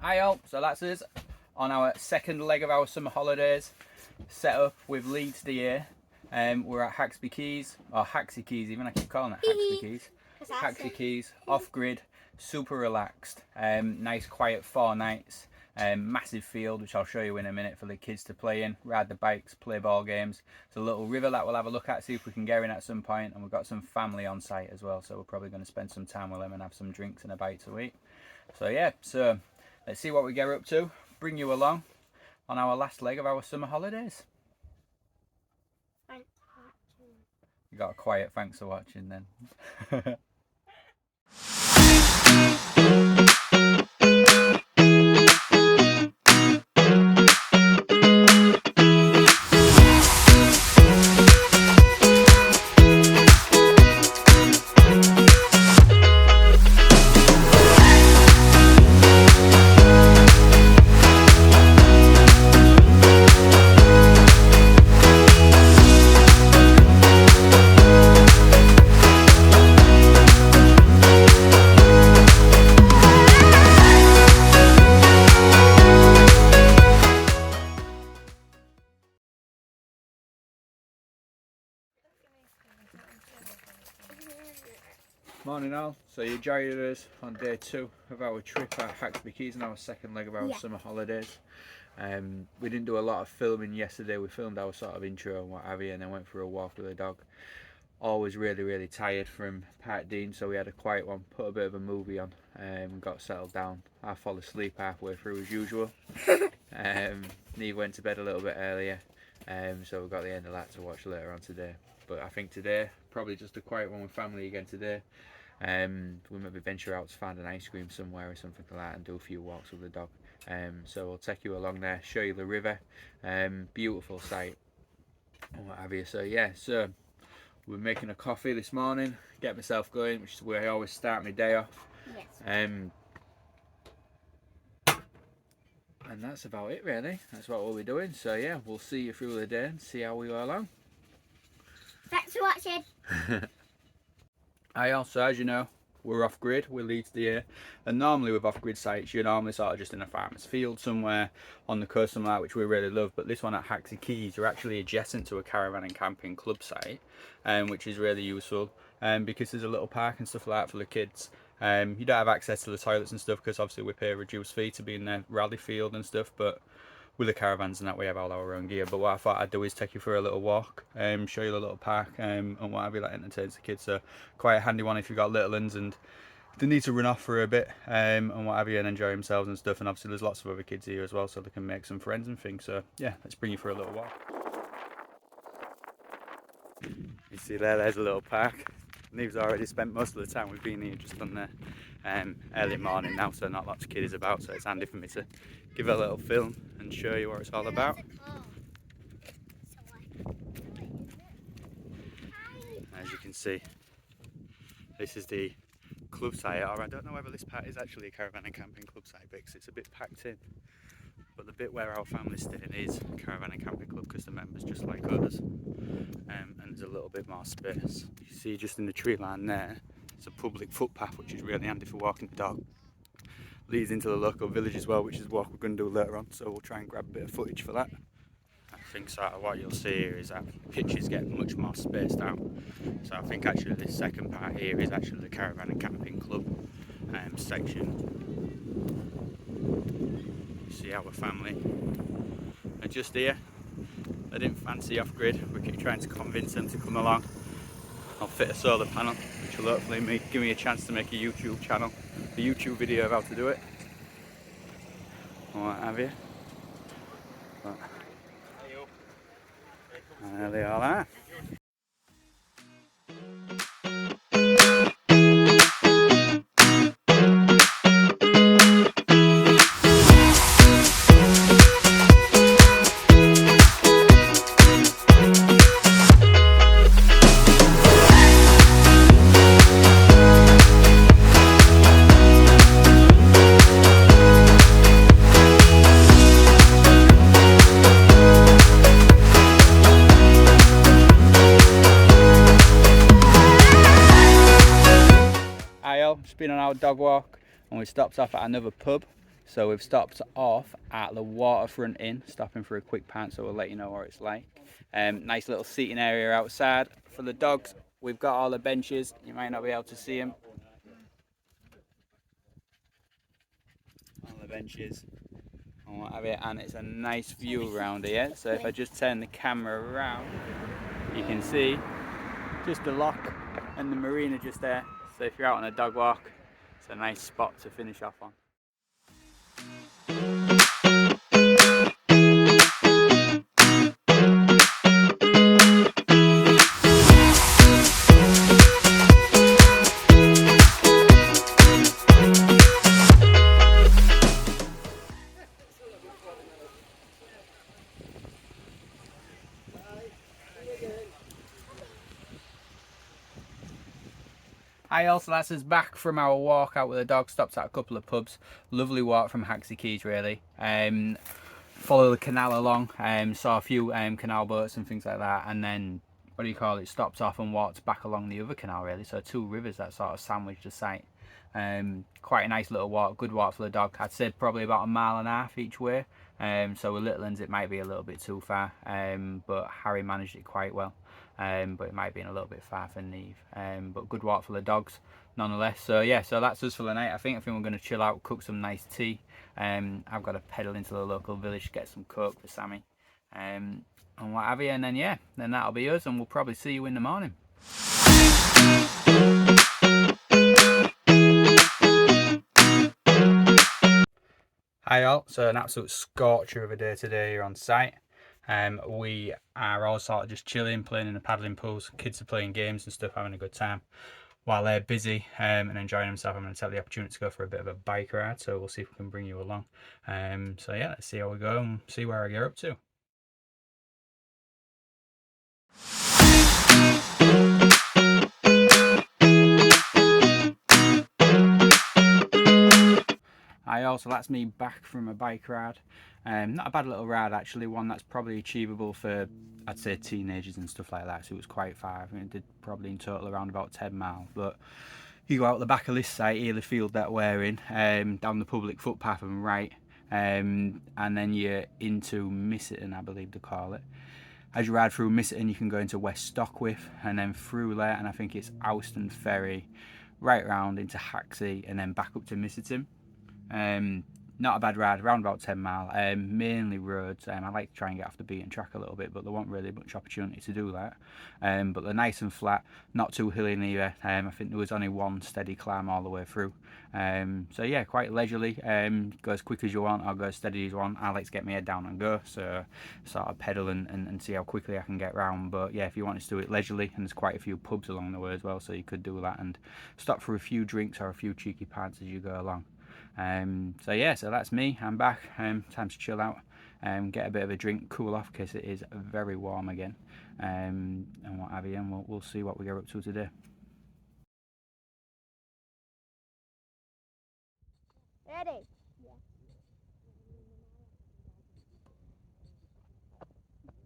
Hi all, so that's us on our second leg of our summer holidays, set up with Leeds here. We're at Haxey Quays, or Haxey Quays even, I keep calling it Haxey Quays. Haxey Quays, off grid, super relaxed, nice quiet 4 nights, massive field which I'll show you in a minute for the kids to play in, ride the bikes, play ball games. There's a little river that we'll have a look at, see if we can get in at some point, and we've got some family on site as well, so we're probably going to spend some time with them and have some drinks and a bite to eat. So yeah, so let's see what we get up to, bring you along on our last leg of our summer holidays. Thanks for watching. You got a quiet thanks for watching then. Morning all, so you joined us on day 2 of our trip at Haxey Quays and our second leg of our summer holidays. We didn't do a lot of filming yesterday, we filmed our sort of intro and what have you, and then went for a walk with the dog. Always really tired from Part Dean, so we had a quiet one, put a bit of a movie on, got settled down. I fell asleep halfway through as usual. Neve went to bed a little bit earlier, so we got the end of that to watch later on today. But I think today, probably just a quiet one with family again today. We'll maybe venture out to find an ice cream somewhere or something like that and do a few walks with the dog. So we'll take you along there, show you the river, beautiful sight and what have you. So yeah, so we're making a coffee this morning, get myself going, which is where I always start my day off. Yes. And that's about it really, that's what we'll be doing. So yeah, we'll see you through the day and see how we go along. Thanks for watching. Hi all, so as you know, we're off grid, we're Leeds here, and normally with off grid sites you're normally sort of just in a farmer's field somewhere on the coast somewhere like, which we really love, but this one at Haxey Quays, you're actually adjacent to a caravan and camping club site, which is really useful because there's a little park and stuff like that for the kids. You don't have access to the toilets and stuff because obviously we pay a reduced fee to be in the rally field and stuff, but with the caravans and that we have all our own gear. But what I thought I'd do is take you for a little walk, show you the little park and what have you, that entertains the kids. So quite a handy one if you've got little ones and they need to run off for a bit and what have you and enjoy themselves and stuff. And obviously there's lots of other kids here as well, so they can make some friends and things. So yeah, let's bring you for a little walk. You see there's a little park. Neve's already spent most of the time we've been here just on the early morning now, so not lots of kiddies about, so it's handy for me to give a little film and show you what it's all about. As you can see, this is the club site, or I don't know whether this part is actually a caravan and camping club site because it's a bit packed in, but the bit where our family's staying is a caravan and camping club because the members just like us, and there's a little bit more space. You see just in the tree line there, it's a public footpath which is really handy for walking the dog. Leads into the local village as well, which is what we're going to do later on, so we'll try and grab a bit of footage for that. I think sort of what you'll see here is that pitch is getting much more spaced out, so I think actually this second part here is actually the caravan and camping club section. You see our family are just here. They didn't fancy off grid, we keep trying to convince them to come along. I'll fit a solar panel, which will hopefully give me a chance to make a YouTube channel, a YouTube video of how to do it, or what have you. But, there they all are. Just been on our dog walk and we stopped off at another pub So we've stopped off at the Waterfront Inn, stopping for a quick pant, so we'll let you know what it's like. Nice little seating area outside for the dogs. We've got all the benches, you might not be able to see them. All the benches and what have you, and it's a nice view around here. So if I just turn the camera around, you can see just the lock and the marina just there. So if you're out on a dog walk, it's a nice spot to finish off on. Hi all, so that's us back from our walk out with the dog. Stopped at a couple of pubs. Lovely walk from Haxey Quays really. Follow the canal along, saw a few canal boats and things like that, and then stopped off and walked back along the other canal really. So 2 rivers that sort of sandwiched the site. Quite a nice little walk, good walk for the dog. I'd say probably about 1.5 miles each way. So with little ones it might be a little bit too far, but Harry managed it quite well. But it might be a little bit far for Neve. But good walk for the dogs nonetheless. So yeah, so that's us for the night. I think we're going to chill out, cook some nice tea. I've got to pedal into the local village to get some coke for Sammy, and what have you. And then yeah, then that'll be us, and we'll probably see you in the morning. Hi all, so an absolute scorcher of a day today here on site. We are all sort of just chilling, playing in the paddling pools. Kids are playing games and stuff, having a good time. While they're busy and enjoying themselves, I'm going to take the opportunity to go for a bit of a bike ride, so we'll see if we can bring you along. So yeah, let's see how we go and see where I get up to. Hi all, so that's me back from a bike ride. Not a bad little ride actually, one that's probably achievable for, I'd say, teenagers and stuff like that, so it was quite far. I think it did probably in total around about 10 miles, but you go out the back of this site here, the field that we're in, down the public footpath and right, and then you're into Misseton, I believe they call it. As you ride through Misseton, you can go into West Stockwith, and then through there, and I think it's Ouston Ferry, right round into Haxey, and then back up to Misseton. Not a bad ride, around about 10 miles, mainly roads. I like to try and get off the beaten track a little bit, but there wasn't really much opportunity to do that. But they're nice and flat, not too hilly neither. I think there was only one steady climb all the way through. So yeah, quite leisurely, go as quick as you want or go as steady as you want. I like to get my head down and go, so sort of pedal and see how quickly I can get round. But yeah, if you wanted to do it leisurely, and there's quite a few pubs along the way as well, so you could do that and stop for a few drinks or a few cheeky pints as you go along. So yeah, so that's me. I'm back. Time to chill out, get a bit of a drink, cool off because it is very warm again, and what have you. And we'll see what we get up to today. Ready?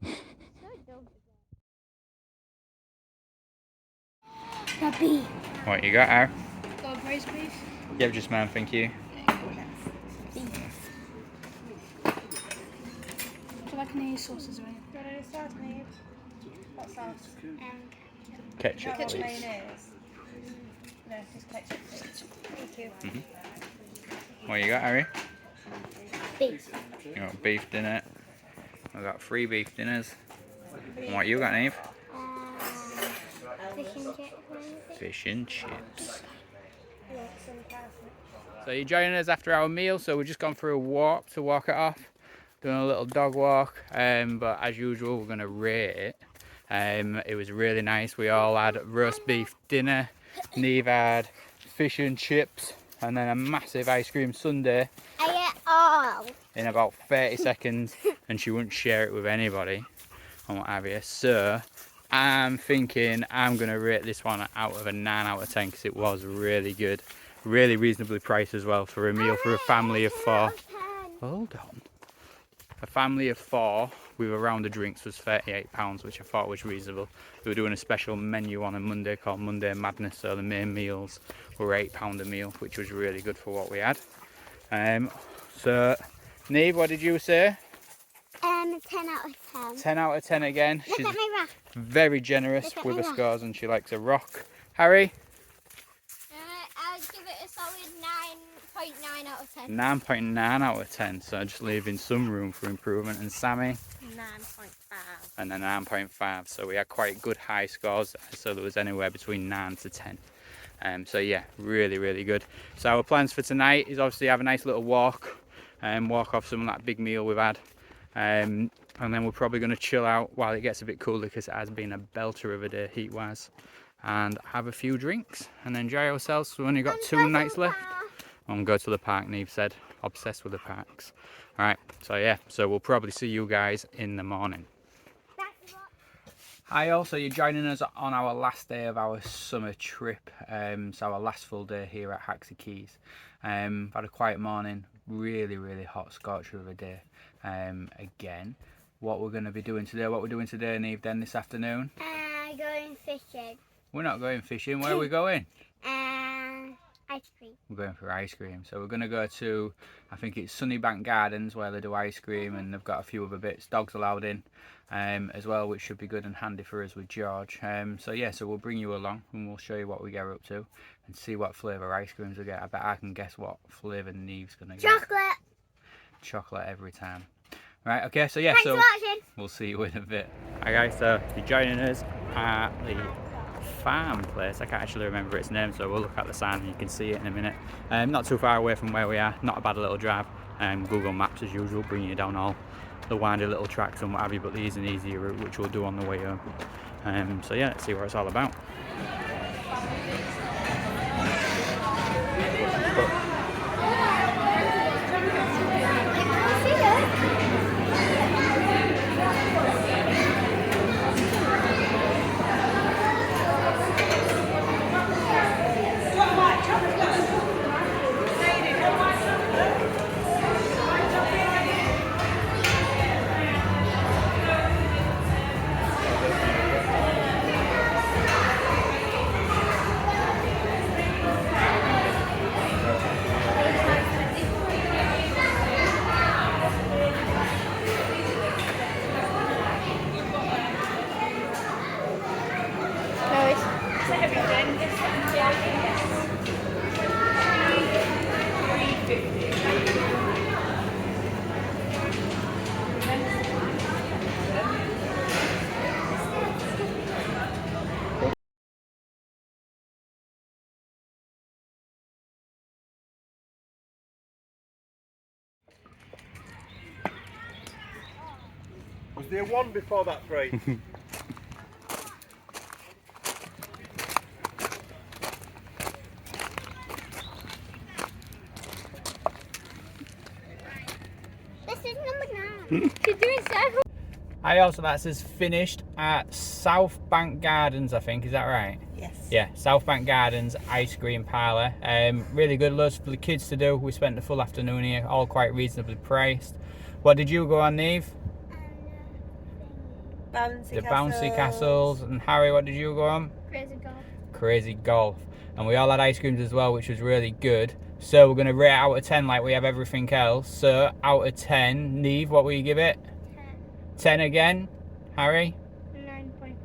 Yeah. Puppy. What you got, Ar? Got a braised beef? Yeah, just ma'am, thank you. Do you like any sauces or anything? Do you want any sauce, Neve? What sauce? Ketchup, Ketchup, please. mayonnaise. No, just ketchup, please. Thank you. What you got, Harry? Beef. You got beef dinner. I got 3 beef dinners. And what you got, Neve? Fish and chips. Fish and chips. So you're joining us after our meal, so we've just gone for a walk to walk it off. Doing a little dog walk, but as usual we're going to rate it. It was really nice. We all had roast beef dinner. Neve had fish and chips, and then a massive ice cream sundae. I ate all. In about 30 seconds, and she wouldn't share it with anybody and what have you. So I'm thinking I'm going to rate this one out of a 9 out of 10 because it was really good. Really reasonably priced as well for a meal for a family of 4. Hold on. A family of 4 with a round of drinks was £38, which I thought was reasonable. We were doing a special menu on a Monday called Monday Madness, so the main meals were £8 a meal, which was really good for what we had. So, Neve, what did you say? 10 out of 10. 10 out of 10 again. Look She's at my rock. very generous Look at with my her rock. scores and she likes a rock. Harry? I'll give it a solid 9.9 out of 10. 9.9 out of 10. So just leaving some room for improvement. And Sammy? 9.5. And then 9.5. So we had quite good high scores. So there was anywhere between 9 to 10. So yeah, really, really good. So our plans for tonight is obviously have a nice little walk and walk off some of that big meal we've had. And then we're probably going to chill out while it gets a bit cooler because it has been a belter of a day heat wise. And have a few drinks and enjoy ourselves. We've only got 2 nights left. And go to the park, Neve said. Obsessed with the parks. Alright, so yeah, so we'll probably see you guys in the morning. Hi all, so you're joining us on our last day of our summer trip. So our last full day here at Haxey Quays. Had a quiet morning, really hot scorcher of a day. Again, what we're going to be doing today, Neve, then this afternoon? Going fishing. We're not going fishing, where are we going? Ice cream. We're going for ice cream. So we're going to go to, I think it's Sunnybank Gardens where they do ice cream and they've got a few other bits, dogs allowed in as well, which should be good and handy for us with George. So yeah, so we'll bring you along and we'll show you what we get up to and see what flavour ice creams we get. I bet I can guess what flavour Neve's going to get. Chocolate. Chocolate every time. Right, okay, so yeah, Thanks for watching. We'll see you in a bit. Hi guys, so you're joining us at the farm place. I can't actually remember its name, so we'll look at the sign and you can see it in a minute. Not too far away from where we are, not a bad little drive. Google Maps as usual, bringing you down all the windy little tracks and what have you, but there is an easier route which we'll do on the way home. So yeah, let's see what it's all about. Was there one before that phrase? This is number 9. She's doing 7. Hi also, that's us finished at South Bank Gardens, I think, is that right? Yes. Yeah, South Bank Gardens ice cream parlour. Really good, loads for the kids to do. We spent the full afternoon here, all quite reasonably priced. What did you go on, Neve? Bouncy Bouncy castles. And Harry, what did you go on? Crazy golf. Crazy golf. And we all had ice creams as well, which was really good. So we're going to rate out of 10 like we have everything else. So out of 10, Neve, what will you give it? 10 again. Harry? 9.5.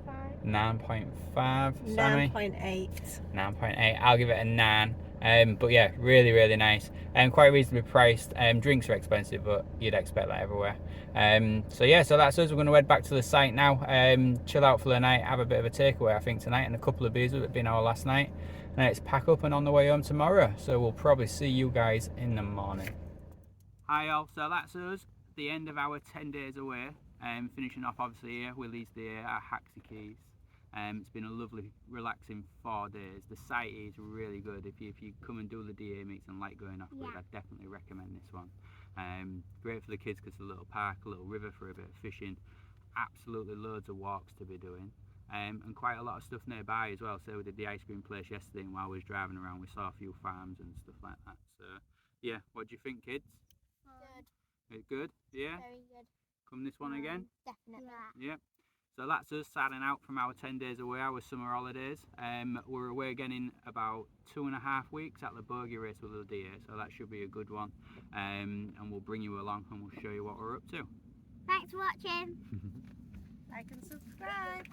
9.5. Sammy? 9.8. 9.8. I'll give it a 9. But yeah, really nice and quite reasonably priced. Drinks are expensive, but you'd expect that everywhere. So yeah, so that's us. We're going to head back to the site now, chill out for the night, have a bit of a takeaway I think tonight, and a couple of beers with it being our last night, and it's pack up and on the way home tomorrow. So we'll probably see you guys in the morning. Hi all, so that's us, the end of our 10 days away, finishing off obviously here with Leeds here at Haxey Quays. It's been a lovely, relaxing 4 days. The site is really good. If you come and do the DA meets and like going off with, I definitely recommend this one. Great for the kids because it's a little park, a little river for a bit of fishing. Absolutely loads of walks to be doing. And quite a lot of stuff nearby as well. So we did the ice cream place yesterday, and while we was driving around we saw a few farms and stuff like that. So yeah, what do you think, kids? Good. It's good? Yeah? Very good. Come this one again? Definitely. Yep. So that's us signing out from our 10 days away, our summer holidays. We're away again in about 2.5 weeks at the bogey race with the deer, so that should be a good one. And we'll bring you along and we'll show you what we're up to. Thanks for watching. Like and subscribe.